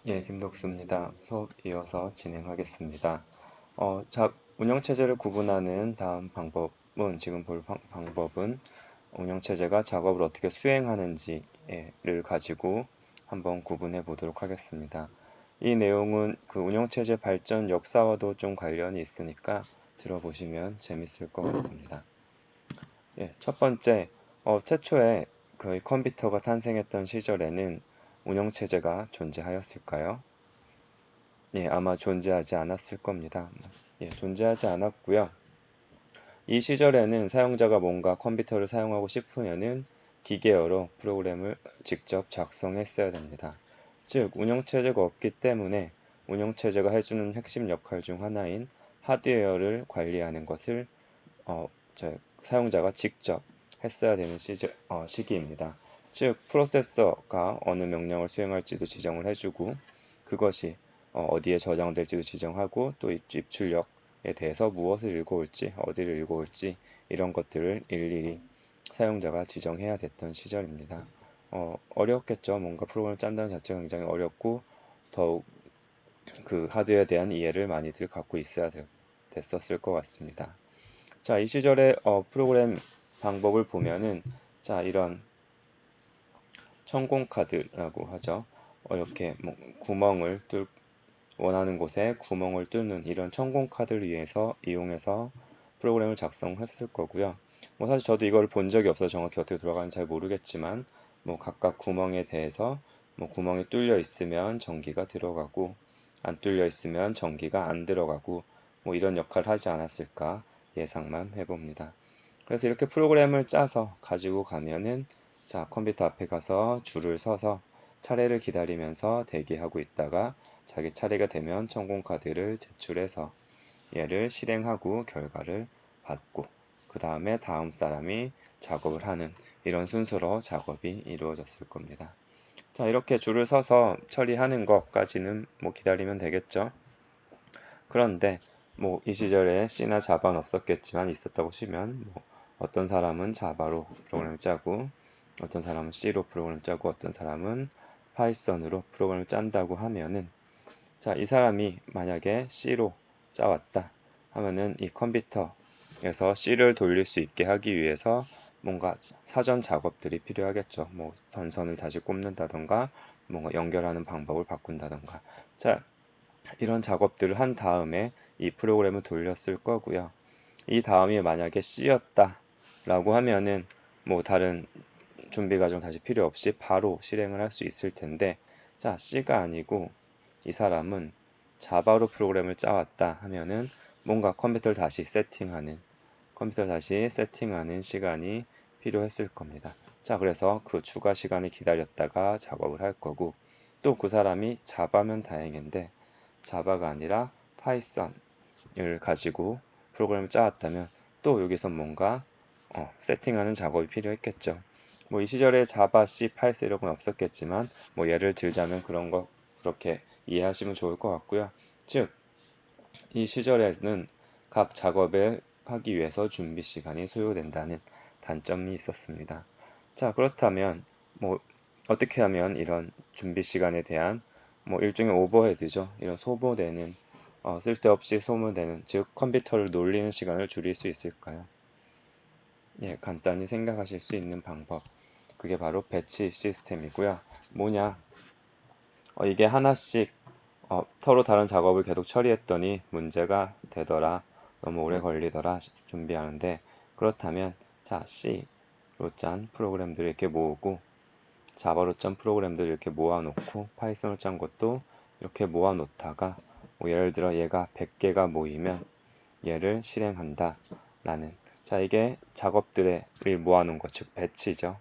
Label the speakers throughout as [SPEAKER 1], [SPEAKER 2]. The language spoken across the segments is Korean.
[SPEAKER 1] 예, 김덕수입니다. 수업 이어서 진행하겠습니다. 운영체제를 구분하는 다음 방법은, 지금 볼 방법은 운영체제가 작업을 어떻게 수행하는지를 가지고 한번 구분해 보도록 하겠습니다. 이 내용은 그 운영체제 발전 역사와도 좀 관련이 있으니까 들어보시면 재밌을 것 같습니다. 예, 첫 번째, 최초에 그 컴퓨터가 탄생했던 시절에는 운영체제가 존재하였을까요? 예, 아마 존재하지 않았을 겁니다. 예, 존재하지 않았고요. 이 시절에는 사용자가 뭔가 컴퓨터를 사용하고 싶으면은 기계어로 프로그램을 직접 작성했어야 됩니다. 즉, 운영체제가 없기 때문에 운영체제가 해주는 핵심 역할 중 하나인 하드웨어를 관리하는 것을 어, 사용자가 직접 했어야 되는 시기입니다. 즉, 프로세서가 어느 명령을 수행할지도 지정을 해주고 그것이 어디에 저장될지도 지정하고 또 입출력에 대해서 무엇을 읽어올지 어디를 읽어올지 이런 것들을 일일이 사용자가 지정해야 됐던 시절입니다. 어렵겠죠. 뭔가 프로그램을 짠다는 자체가 굉장히 어렵고 더욱 그 하드웨어에 대한 이해를 많이들 갖고 있어야 됐었을 것 같습니다. 자, 이 시절의 프로그램 방법을 보면은 자, 이런 천공 카드라고 하죠. 이렇게 뭐 원하는 곳에 구멍을 뚫는 이런 천공 카드를 이용해서 프로그램을 작성했을 거고요. 뭐 사실 저도 이걸 본 적이 없어서 정확히 어떻게 돌아가는지 잘 모르겠지만 뭐 각각 구멍에 대해서 뭐 구멍이 뚫려 있으면 전기가 들어가고 안 뚫려 있으면 전기가 안 들어가고 뭐 이런 역할을 하지 않았을까 예상만 해봅니다. 그래서 이렇게 프로그램을 짜서 가지고 가면은 자, 컴퓨터 앞에 가서 줄을 서서 차례를 기다리면서 대기하고 있다가 자기 차례가 되면 천공카드를 제출해서 얘를 실행하고 결과를 받고 그 다음에 다음 사람이 작업을 하는 이런 순서로 작업이 이루어졌을 겁니다. 자, 이렇게 줄을 서서 처리하는 것까지는 뭐 기다리면 되겠죠. 그런데 뭐 이 시절에 C나 자바는 없었겠지만 있었다고 치면 뭐 어떤 사람은 자바로 프로그램을 짜고 어떤 사람은 C로 프로그램을 짜고 어떤 사람은 파이썬으로 프로그램을 짠다고 하면은 자, 이 사람이 만약에 C로 짜왔다 하면은 이 컴퓨터에서 C를 돌릴 수 있게 하기 위해서 뭔가 사전 작업들이 필요하겠죠. 뭐 전선을 다시 꼽는다던가 뭔가 연결하는 방법을 바꾼다던가. 자, 이런 작업들을 한 다음에 이 프로그램을 돌렸을 거고요. 이 다음이 만약에 C였다 라고 하면은 뭐 다른 준비 과정 다시 필요 없이 바로 실행을 할 수 있을 텐데 자, C가 아니고 이 사람은 자바로 프로그램을 짜왔다 하면은 뭔가 컴퓨터를 다시 세팅하는 시간이 필요했을 겁니다. 자, 그래서 그 추가 시간을 기다렸다가 작업을 할 거고 또 그 사람이 자바면 다행인데 자바가 아니라 파이썬을 가지고 프로그램을 짜왔다면 또 여기서 뭔가 세팅하는 작업이 필요했겠죠. 뭐 이 시절에 자바, C, 파이썬 이런 건 없었겠지만 뭐 예를 들자면 그런 거 그렇게 이해하시면 좋을 것 같고요. 즉, 이 시절에는 각 작업을 하기 위해서 준비 시간이 소요된다는 단점이 있었습니다. 자, 그렇다면 뭐 어떻게 하면 이런 준비 시간에 대한 뭐 일종의 오버헤드죠. 이런 소모되는 쓸데없이 소모되는 즉 컴퓨터를 놀리는 시간을 줄일 수 있을까요? 예, 간단히 생각하실 수 있는 방법. 그게 바로 배치 시스템이고요. 뭐냐? 이게 하나씩 서로 다른 작업을 계속 처리했더니 문제가 되더라. 너무 오래 걸리더라. 준비하는데. 그렇다면, 자, C로 짠 프로그램들을 이렇게 모으고, 자바로 짠 프로그램들을 이렇게 모아놓고, 파이썬으로 짠 것도 이렇게 모아놓다가, 뭐 예를 들어 얘가 100개가 모이면 얘를 실행한다. 라는. 자, 이게 작업들을 모아놓은 것, 즉, 배치죠.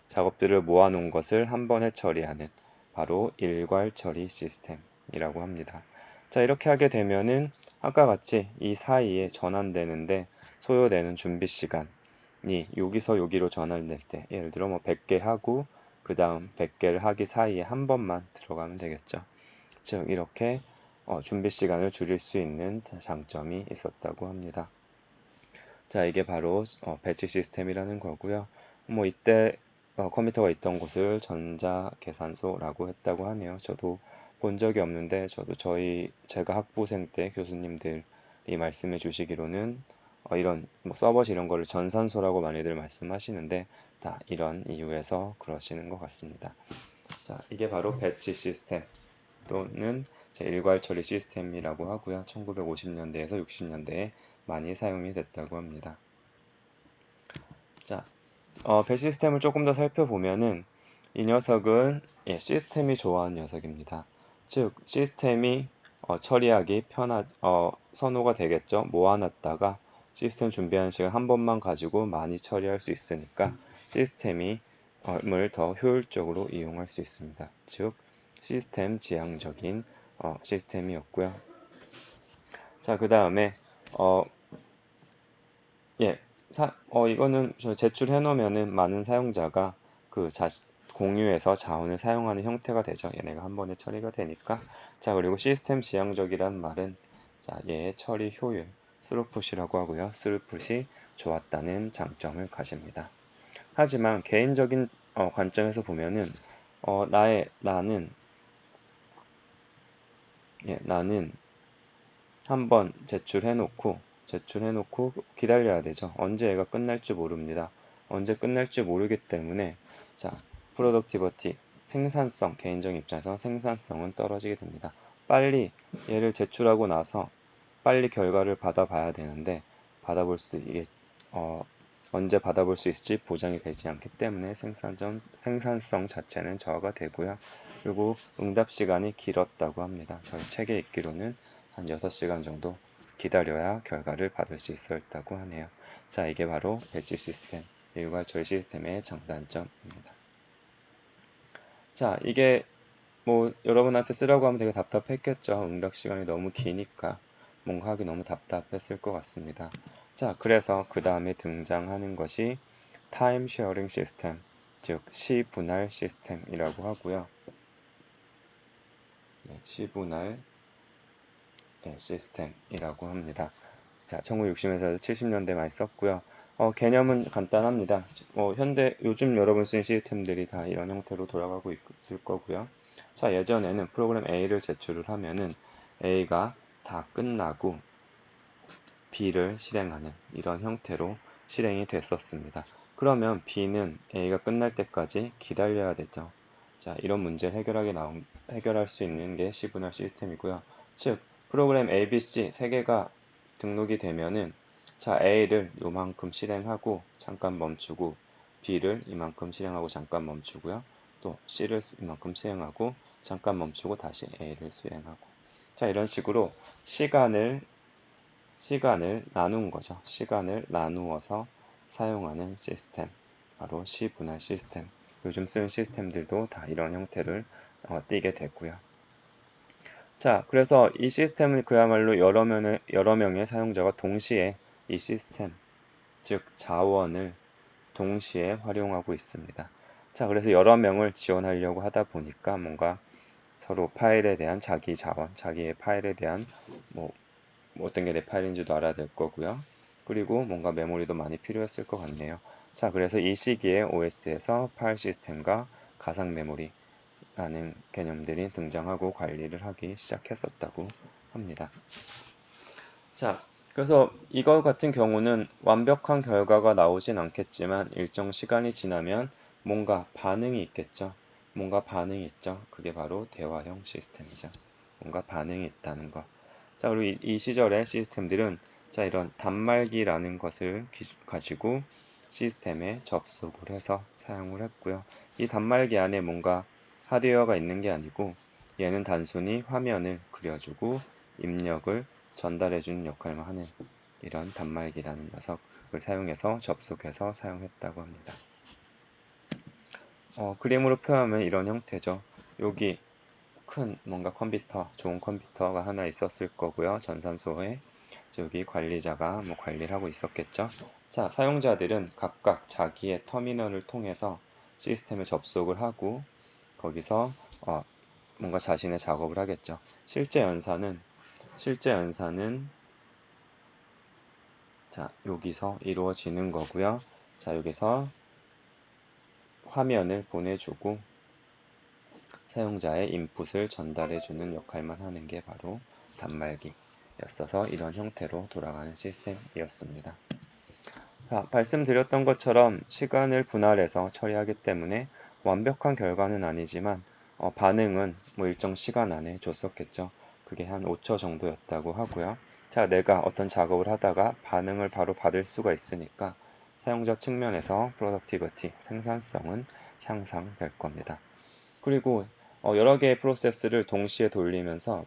[SPEAKER 1] 작업들을 모아놓은 것을 한 번에 처리하는 바로 일괄 처리 시스템이라고 합니다. 자, 이렇게 하게 되면은 아까 같이 이 사이에 전환되는데 소요되는 준비 시간이 여기서 여기로 전환될 때 예를 들어 뭐 100개 하고 그 다음 100개를 하기 사이에 한 번만 들어가면 되겠죠. 즉 이렇게 준비 시간을 줄일 수 있는 장점이 있었다고 합니다. 자, 이게 바로 배치 시스템이라는 거고요. 뭐 이때 컴퓨터가 있던 곳을 전자계산소라고 했다고 하네요. 저도 본 적이 없는데 제가 학부생 때 교수님들이 말씀해 주시기로는 이런 뭐 서버시 이런 거를 전산소라고 많이들 말씀하시는데 다 이런 이유에서 그러시는 것 같습니다. 자, 이게 바로 배치 시스템 또는 일괄 처리 시스템이라고 하고요. 1950년대에서 60년대에 많이 사용이 됐다고 합니다. 자, 배치 시스템을 조금 더 살펴보면은 이 녀석은 시스템이 좋아하는 녀석입니다. 즉, 시스템이 처리하기 선호가 되겠죠. 모아놨다가 시스템 준비하는 시간 한 번만 가지고 많이 처리할 수 있으니까 시스템을 더 효율적으로 이용할 수 있습니다. 즉, 시스템 지향적인 시스템이었고요. 자, 그 다음에 예, 이거는 제출해 놓으면은 많은 사용자가 공유해서 자원을 사용하는 형태가 되죠. 얘네가 한 번에 처리가 되니까. 자, 그리고 시스템 지향적이란 말은 얘의 처리 효율, 스루풋이라고 하고요. 스루풋이 좋았다는 장점을 가집니다. 하지만 개인적인 관점에서 보면은 나는 한번 제출해놓고 기다려야 되죠. 언제 얘가 끝날지 모릅니다. 언제 끝날지 모르기 때문에 프로덕티버티, 생산성, 개인적인 입장에서 생산성은 떨어지게 됩니다. 빨리 얘를 제출하고 나서 빨리 결과를 받아봐야 되는데 이게 언제 받아볼 수 있을지 보장이 되지 않기 때문에 생산성 자체는 저하가 되고요. 그리고 응답 시간이 길었다고 합니다. 저희 책에 읽기로는 한 6시간 정도 기다려야 결과를 받을 수 있었다고 하네요. 자, 이게 바로 배치 시스템, 일괄 처리 시스템의 장단점입니다. 자, 이게 뭐 여러분한테 쓰라고 하면 되게 답답했겠죠. 응답 시간이 너무 기니까 뭔가 하기 너무 답답했을 것 같습니다. 자, 그래서 그 다음에 등장하는 것이 타임 쉐어링 시스템, 즉 시분할 시스템이라고 하고요. 시분할 시스템이라고 합니다. 자, 1960년대에서 70년대 많이 썼고요. 개념은 간단합니다. 요즘 여러분 쓰는 시스템들이 다 이런 형태로 돌아가고 있을 거고요. 자, 예전에는 프로그램 A를 제출을 하면은 A가 다 끝나고 B를 실행하는 이런 형태로 실행이 됐었습니다. 그러면 B는 A가 끝날 때까지 기다려야 되죠. 자, 이런 문제를 해결할 수 있는 게 시분할 시스템이고요. 즉, 프로그램 A, B, C 세 개가 등록이 되면은 A를 요만큼 실행하고 잠깐 멈추고 B를 이만큼 실행하고 잠깐 멈추고요. 또 C를 이만큼 실행하고 잠깐 멈추고 다시 A를 수행하고 이런 식으로 시간을 나눈 거죠. 시간을 나누어서 사용하는 시스템, 바로 시분할 시스템. 요즘 쓰는 시스템들도 다 이런 형태를 띠게 되고요. 자, 그래서 이 시스템은 그야말로 여러 명의 사용자가 동시에 이 시스템, 즉 자원을 동시에 활용하고 있습니다. 자, 그래서 여러 명을 지원하려고 하다 보니까 뭔가 서로 파일에 대한 자기의 파일에 대한 뭐 어떤 게 내 파일인지도 알아야 될 거고요. 그리고 뭔가 메모리도 많이 필요했을 것 같네요. 자, 그래서 이 시기에 OS에서 파일 시스템과 가상 메모리라는 개념들이 등장하고 관리를 하기 시작했었다고 합니다. 자, 그래서 이거 같은 경우는 완벽한 결과가 나오진 않겠지만 일정 시간이 지나면 뭔가 반응이 있겠죠. 뭔가 반응이 있죠. 그게 바로 대화형 시스템이죠. 뭔가 반응이 있다는 거. 자, 그리고 이 시절의 시스템들은 이런 단말기라는 것을 가지고 시스템에 접속을 해서 사용을 했고요. 이 단말기 안에 뭔가 하드웨어가 있는 게 아니고 얘는 단순히 화면을 그려주고 입력을 전달해주는 역할만 하는 이런 단말기라는 녀석을 사용해서 접속해서 사용했다고 합니다. 그림으로 표현하면 이런 형태죠. 여기 큰 뭔가 좋은 컴퓨터가 하나 있었을 거고요. 전산소에 여기 관리자가 관리를 하고 있었겠죠. 자, 사용자들은 각각 자기의 터미널을 통해서 시스템에 접속을 하고 거기서 뭔가 자신의 작업을 하겠죠. 실제 연산은 여기서 이루어지는 거고요. 자, 여기서 화면을 보내주고 사용자의 인풋을 전달해주는 역할만 하는 게 바로 단말기였어서 이런 형태로 돌아가는 시스템이었습니다. 말씀드렸던 것처럼 시간을 분할해서 처리하기 때문에 완벽한 결과는 아니지만 반응은 뭐 일정 시간 안에 줬었겠죠. 그게 한 5초 정도였다고 하고요. 자, 내가 어떤 작업을 하다가 반응을 바로 받을 수가 있으니까 사용자 측면에서 productivity, 생산성은 향상될 겁니다. 그리고 여러 개의 프로세스를 동시에 돌리면서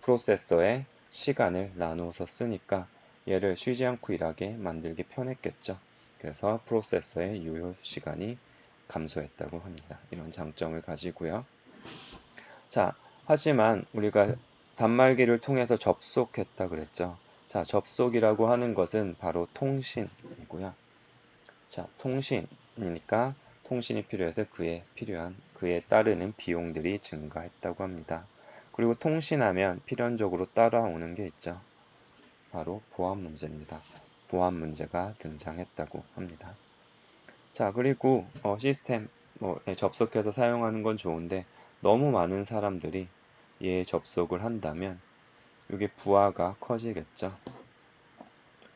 [SPEAKER 1] 프로세서의 시간을 나누어서 쓰니까 얘를 쉬지 않고 일하게 만들기 편했겠죠. 그래서 프로세서의 유효 시간이 감소했다고 합니다. 이런 장점을 가지고요. 자, 하지만 우리가 단말기를 통해서 접속했다 그랬죠. 자, 접속이라고 하는 것은 바로 통신이고요. 자, 통신이니까 통신이 필요해서 그에 따르는 비용들이 증가했다고 합니다. 그리고 통신하면 필연적으로 따라오는 게 있죠. 바로 보안 문제입니다. 보안 문제가 등장했다고 합니다. 자, 그리고 시스템 접속해서 사용하는 건 좋은데 너무 많은 사람들이 얘에 접속을 한다면 이게 부하가 커지겠죠.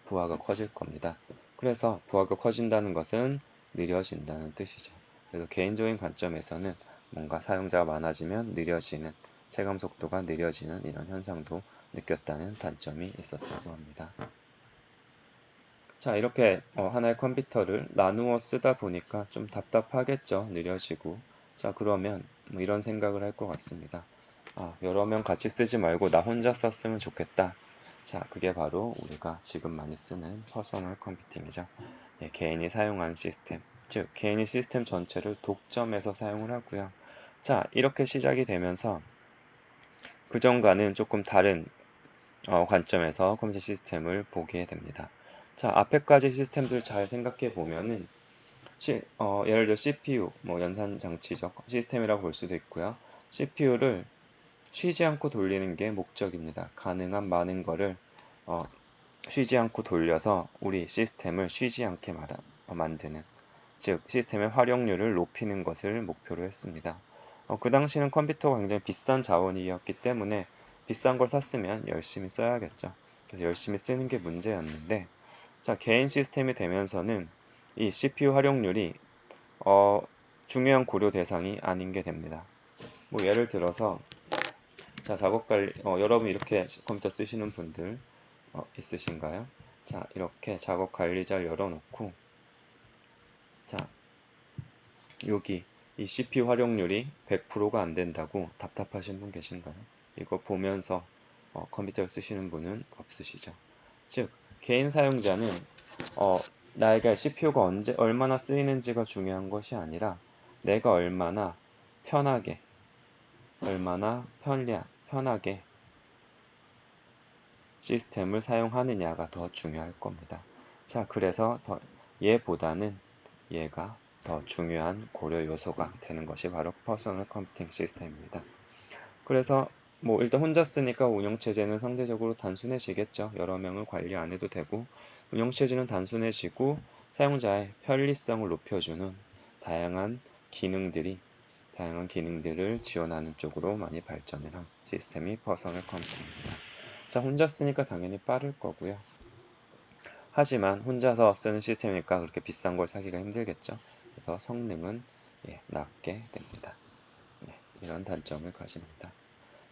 [SPEAKER 1] 부하가 커질 겁니다. 그래서 부하가 커진다는 것은 느려진다는 뜻이죠. 그래서 개인적인 관점에서는 뭔가 사용자가 많아지면 느려지는, 체감 속도가 느려지는 이런 현상도 느꼈다는 단점이 있었다고 합니다. 자, 이렇게 하나의 컴퓨터를 나누어 쓰다 보니까 좀 답답하겠죠. 느려지고. 자, 그러면 뭐 이런 생각을 할 것 같습니다. 여러 명 같이 쓰지 말고 나 혼자 썼으면 좋겠다. 자, 그게 바로 우리가 지금 많이 쓰는 퍼서널 컴퓨팅이죠. 예, 개인이 사용하는 시스템. 즉, 개인이 시스템 전체를 독점해서 사용을 하고요. 자, 이렇게 시작이 되면서 그전과는 조금 다른 관점에서 컴퓨터 시스템을 보게 됩니다. 자, 앞에까지 시스템들 잘 생각해 보면은 예를 들어 CPU, 뭐 연산 장치적 시스템이라고 볼 수도 있고요. CPU를 쉬지 않고 돌리는 게 목적입니다. 가능한 많은 거를 쉬지 않고 돌려서 우리 시스템을 쉬지 않게 만드는, 즉 시스템의 활용률을 높이는 것을 목표로 했습니다. 그 당시는 컴퓨터가 굉장히 비싼 자원이었기 때문에 비싼 걸 샀으면 열심히 써야겠죠. 그래서 열심히 쓰는 게 문제였는데, 자, 개인 시스템이 되면서는 이 CPU 활용률이 중요한 고려 대상이 아닌 게 됩니다. 뭐 예를 들어서 자, 작업 관리 여러분 이렇게 컴퓨터 쓰시는 분들 있으신가요? 자, 이렇게 작업 관리자를 열어놓고 자, 여기 이 CPU 활용률이 100%가 안 된다고 답답하신 분 계신가요? 이거 보면서 컴퓨터를 쓰시는 분은 없으시죠? 즉, 개인 사용자는 나에게 CPU가 얼마나 쓰이는지가 중요한 것이 아니라 내가 얼마나 편하게 시스템을 사용하느냐가 더 중요할 겁니다. 자, 그래서 얘보다는 얘가 더 중요한 고려 요소가 되는 것이 바로 퍼스널 컴퓨팅 시스템입니다. 그래서 뭐 일단 혼자 쓰니까 운영체제는 상대적으로 단순해지겠죠. 여러 명을 관리 안 해도 되고 운영체제는 단순해지고 사용자의 편리성을 높여주는 다양한 기능들을 지원하는 쪽으로 많이 발전을 한 시스템이 퍼스널 컴퓨팅입니다. 자, 혼자 쓰니까 당연히 빠를 거고요. 하지만 혼자서 쓰는 시스템이니까 그렇게 비싼 걸 사기가 힘들겠죠. 그래서 성능은 낮게 됩니다. 이런 단점을 가집니다.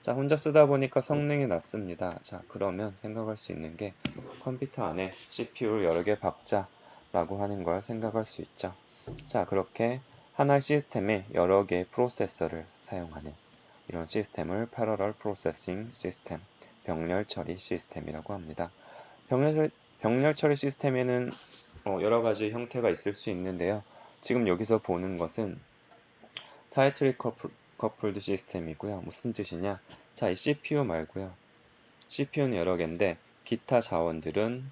[SPEAKER 1] 자, 혼자 쓰다 보니까 성능이 낮습니다. 자, 그러면 생각할 수 있는 게 컴퓨터 안에 CPU를 여러 개 박자라고 하는 걸 생각할 수 있죠. 자, 그렇게 하나의 시스템에 여러 개의 프로세서를 사용하는 이런 시스템을 Parallel Processing System, 병렬 처리 시스템이라고 합니다. 병렬 처리 시스템에는 여러 가지 형태가 있을 수 있는데요. 지금 여기서 보는 것은 타이틀리 커플드 시스템이고요. 무슨 뜻이냐? 자, 이 CPU 말고요. CPU는 여러 개인데 기타 자원들은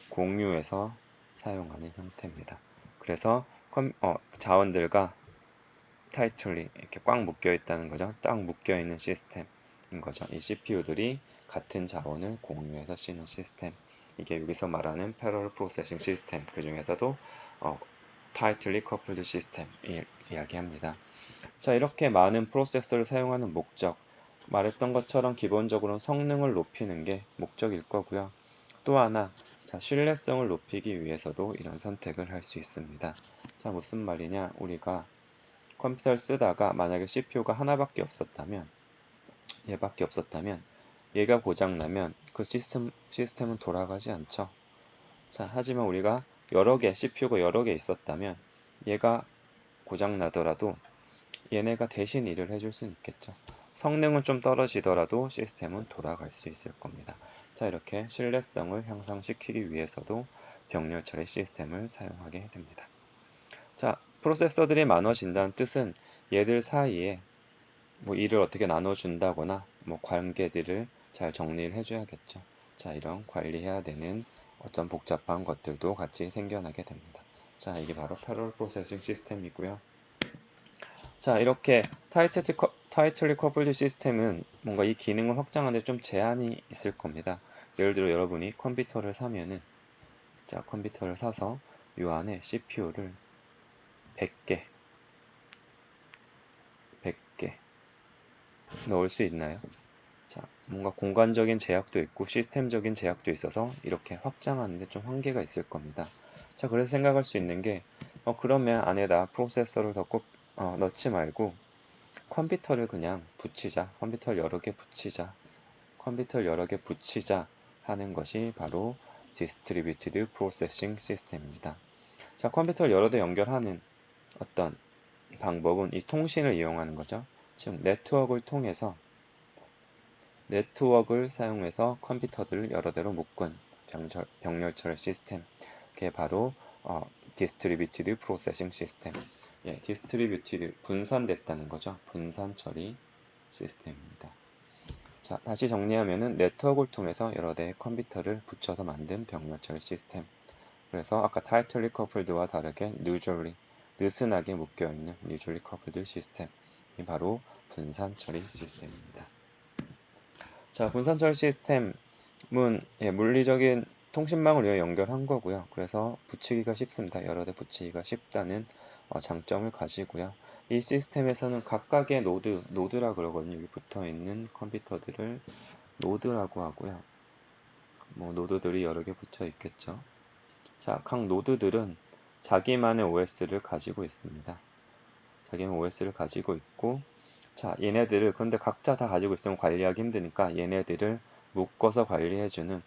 [SPEAKER 1] 공유해서 사용하는 형태입니다. 그래서 자원들과 타이틀리 이렇게 꽉 묶여 있다는 거죠. 딱 묶여 있는 시스템인 거죠. 이 CPU들이 같은 자원을 공유해서 쓰는 시스템. 이게 여기서 말하는 패러럴 프로세싱 시스템. 그 중에서도 tightly coupled system 이야기합니다. 자, 이렇게 많은 프로세서를 사용하는 목적, 말했던 것처럼 기본적으로 성능을 높이는 게 목적일 거고요. 또 하나, 자, 신뢰성을 높이기 위해서도 이런 선택을 할 수 있습니다. 자, 무슨 말이냐? 우리가 컴퓨터를 쓰다가 만약에 CPU가 하나밖에 없었다면, 얘밖에 없었다면, 얘가 고장나면 그 시스템은 돌아가지 않죠. 자, 하지만 우리가 CPU가 여러 개 있었다면, 얘가 고장나더라도 얘네가 대신 일을 해줄 수는 있겠죠. 성능은 좀 떨어지더라도 시스템은 돌아갈 수 있을 겁니다. 자, 이렇게 신뢰성을 향상시키기 위해서도 병렬 처리 시스템을 사용하게 됩니다. 자, 프로세서들이 많아진다는 뜻은 얘들 사이에 뭐 일을 어떻게 나눠준다거나 뭐 관계들을 잘 정리를 해줘야겠죠. 자, 이런 관리해야 되는 어떤 복잡한 것들도 같이 생겨나게 됩니다. 자, 이게 바로 패러럴 프로세싱 시스템이고요. 자, 이렇게 타이틀리 커플드 시스템은 뭔가 이 기능을 확장하는데 좀 제한이 있을 겁니다. 예를 들어 여러분이 컴퓨터를 사면은, 자, 컴퓨터를 사서 이 안에 CPU를 100개 넣을 수 있나요? 자, 뭔가 공간적인 제약도 있고 시스템적인 제약도 있어서 이렇게 확장하는데 좀 한계가 있을 겁니다. 자, 그래서 생각할 수 있는 게, 그러면 안에다 프로세서를 더 넣지 말고 컴퓨터를 그냥 붙이자. 컴퓨터를 여러 개 붙이자 하는 것이 바로 Distributed Processing System입니다. 자, 컴퓨터를 여러 대 연결하는 어떤 방법은 이 통신을 이용하는 거죠. 즉, 네트워크를 사용해서 컴퓨터들을 여러 대로 묶은 병렬처리 시스템. 그게 바로 Distributed Processing System. 예, Distributed, 분산됐다는 거죠. 분산 처리 시스템입니다. 자, 다시 정리하면은 네트워크를 통해서 여러 대의 컴퓨터를 붙여서 만든 병렬 처리 시스템. 그래서 아까 tightly coupled와 다르게 느슨하게 묶여있는 usually coupled 시스템이 바로 분산 처리 시스템입니다. 자, 분산 처리 시스템은 물리적인 통신망을 위해 연결한 거고요. 그래서 붙이기가 쉽습니다. 여러 대 붙이기가 쉽다는 장점을 가지고요. 이 시스템에서는 각각의 노드라 그러거든요. 여기 붙어 있는 컴퓨터들을 노드라고 하고요. 뭐 노드들이 여러 개 붙어 있겠죠. 자, 각 노드들은 자기만의 OS를 가지고 있습니다. 자기만 OS를 가지고 있고, 자, 얘네들을 그런데 각자 다 가지고 있으면 관리하기 힘드니까 얘네들을 묶어서 관리해주는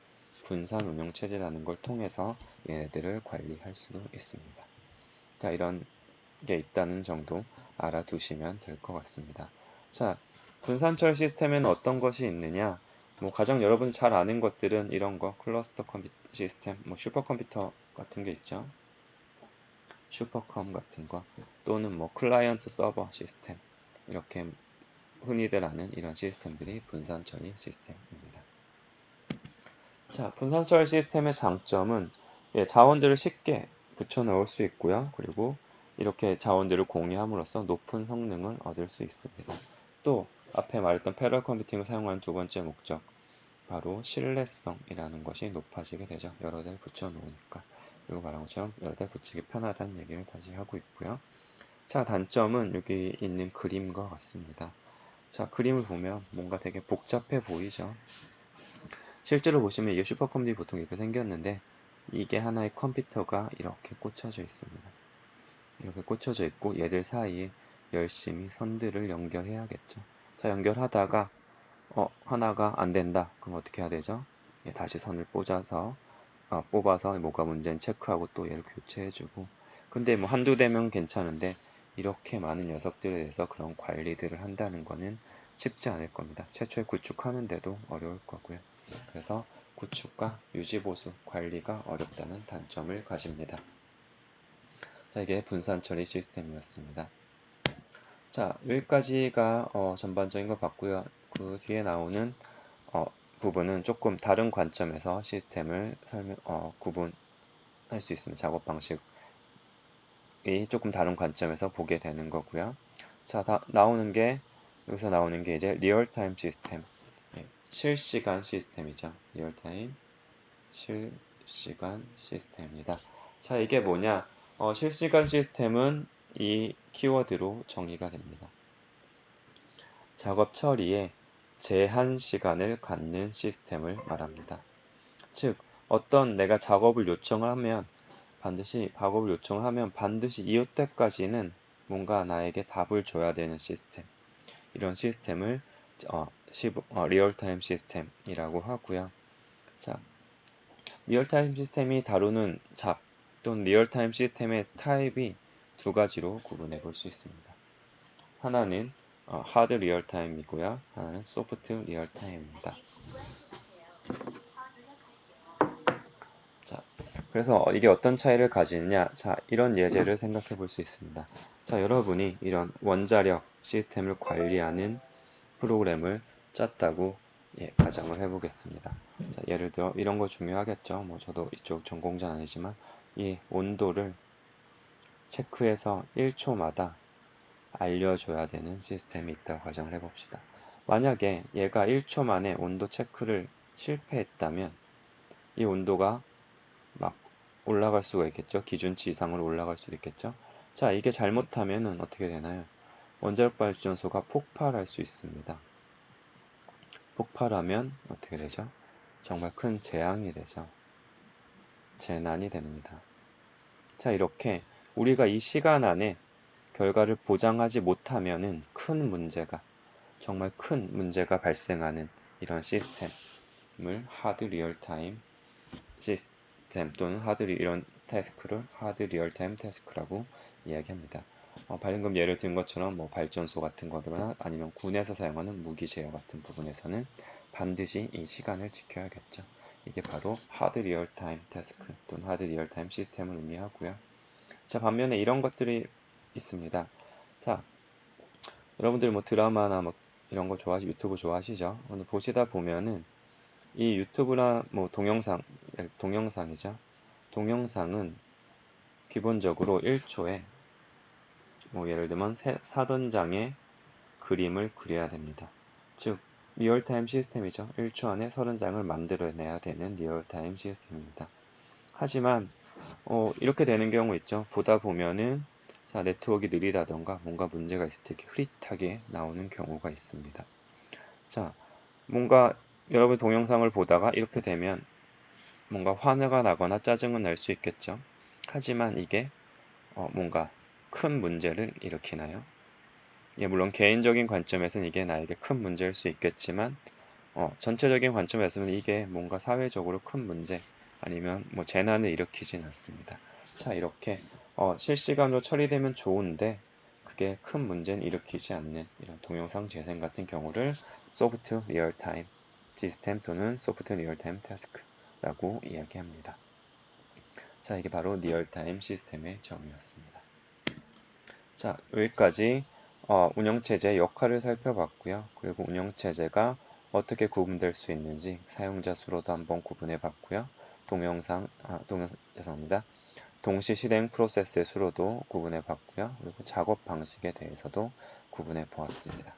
[SPEAKER 1] 분산 운영 체제라는 걸 통해서 얘네들을 관리할 수 있습니다. 자, 이런 게 있다는 정도 알아두시면 될 것 같습니다. 자, 분산처리 시스템에는 어떤 것이 있느냐? 뭐 가장 여러분 잘 아는 것들은 이런 거, 클러스터 컴퓨터 시스템, 뭐 슈퍼컴퓨터 같은 게 있죠. 슈퍼컴 같은 거, 또는 뭐 클라이언트 서버 시스템, 이렇게 흔히들 아는 이런 시스템들이 분산처리 시스템입니다. 자, 분산처리 시스템의 장점은 자원들을 쉽게 붙여 넣을 수 있고요. 그리고 이렇게 자원들을 공유함으로써 높은 성능을 얻을 수 있습니다. 또 앞에 말했던 패럴 컴퓨팅을 사용하는 두 번째 목적, 바로 신뢰성이라는 것이 높아지게 되죠. 여러 대를 붙여 놓으니까. 그리고 말한 것처럼 여러 대 붙이기 편하다는 얘기를 다시 하고 있고요. 자, 단점은 여기 있는 그림과 같습니다. 자, 그림을 보면 뭔가 되게 복잡해 보이죠. 실제로 보시면 이게 슈퍼컴퓨터이 보통 이렇게 생겼는데, 이게 하나의 컴퓨터가 이렇게 꽂혀져 있습니다. 이렇게 꽂혀져 있고 얘들 사이에 열심히 선들을 연결해야겠죠. 자, 연결하다가 하나가 안 된다. 그럼 어떻게 해야 되죠? 다시 선을 뽑아서 뭐가 문제는 체크하고 또 얘를 교체해주고. 근데 뭐 한두 대면 괜찮은데 이렇게 많은 녀석들에 대해서 그런 관리들을 한다는 거는 쉽지 않을 겁니다. 최초에 구축하는데도 어려울 거고요. 그래서 구축과 유지보수 관리가 어렵다는 단점을 가집니다. 자, 이게 분산 처리 시스템이었습니다. 자, 여기까지가 전반적인 걸 봤고요. 그 뒤에 나오는 부분은 조금 다른 관점에서 시스템을 구분할 수 있습니다. 작업 방식이 조금 다른 관점에서 보게 되는 거고요. 자, 여기서 나오는 게 이제 리얼타임 시스템, 실시간 시스템이죠. 리얼타임 실시간 시스템입니다. 자, 이게 뭐냐? 실시간 시스템은 이 키워드로 정의가 됩니다. 작업 처리에 제한 시간을 갖는 시스템을 말합니다. 즉, 어떤 내가 작업을 요청하면 반드시 이웃 때까지는 뭔가 나에게 답을 줘야 되는 시스템. 이런 시스템을 리얼타임 시스템이라고 하고요. 자, 리얼타임 시스템이 다루는 잡 또는 리얼타임 시스템의 타입이 두 가지로 구분해 볼 수 있습니다. 하나는 하드 리얼타임이고요. 하나는 소프트 리얼타임입니다. 자, 그래서 이게 어떤 차이를 가지느냐? 자, 이런 예제를 생각해 볼 수 있습니다. 자, 여러분이 이런 원자력 시스템을 관리하는 프로그램을 짰다고 가정을 해보겠습니다. 자, 예를 들어 이런 거 중요하겠죠. 뭐 저도 이쪽 전공자 아니지만 이 온도를 체크해서 1초마다 알려줘야 되는 시스템이 있다고 가정을 해봅시다. 만약에 얘가 1초 만에 온도 체크를 실패했다면 이 온도가 막 올라갈 수가 있겠죠. 기준치 이상으로 올라갈 수도 있겠죠. 자, 이게 잘못하면은 어떻게 되나요? 원자력 발전소가 폭발할 수 있습니다. 폭발하면 어떻게 되죠? 정말 큰 재앙이 되죠. 재난이 됩니다. 자, 이렇게 우리가 이 시간 안에 결과를 보장하지 못하면은 정말 큰 문제가 발생하는 이런 시스템을 하드 리얼타임 시스템 또는 하드 리얼타임 태스크라고 이야기합니다. 방금 예를 든 것처럼 뭐 발전소 같은 거나 아니면 군에서 사용하는 무기 제어 같은 부분에서는 반드시 이 시간을 지켜야겠죠. 이게 바로 하드 리얼타임 태스크 또는 하드 리얼타임 시스템을 의미하고요. 자, 반면에 이런 것들이 있습니다. 자, 여러분들 뭐 드라마나 뭐 이런 거 유튜브 좋아하시죠? 근데 보시다 보면은 이 유튜브나 뭐 동영상이죠. 동영상은 기본적으로 1초에 뭐 예를 들면 30장의 그림을 그려야 됩니다. 즉 리얼타임 시스템이죠. 1초 안에 30장을 만들어내야 되는 리얼타임 시스템입니다. 하지만 이렇게 되는 경우 있죠. 보다 보면은 자, 네트워크가 느리다던가 뭔가 문제가 있을 때 이렇게 흐릿하게 나오는 경우가 있습니다. 자, 뭔가 여러분 동영상을 보다가 이렇게 되면 뭔가 화가 나거나 짜증은 날 수 있겠죠. 하지만 이게 뭔가 큰 문제를 일으키나요? 예, 물론 개인적인 관점에서는 이게 나에게 큰 문제일 수 있겠지만 전체적인 관점에서는 이게 뭔가 사회적으로 큰 문제 아니면 뭐 재난을 일으키진 않습니다. 자, 이렇게 실시간으로 처리되면 좋은데 그게 큰 문제는 일으키지 않는 이런 동영상 재생 같은 경우를 소프트 리얼타임 시스템 또는 소프트 리얼타임 태스크라고 이야기합니다. 자, 이게 바로 리얼타임 시스템의 정의였습니다. 자, 여기까지 운영체제의 역할을 살펴봤고요. 그리고 운영체제가 어떻게 구분될 수 있는지 사용자 수로도 한번 구분해 봤고요. 죄송합니다. 동시 실행 프로세스의 수로도 구분해 봤고요. 그리고 작업 방식에 대해서도 구분해 보았습니다.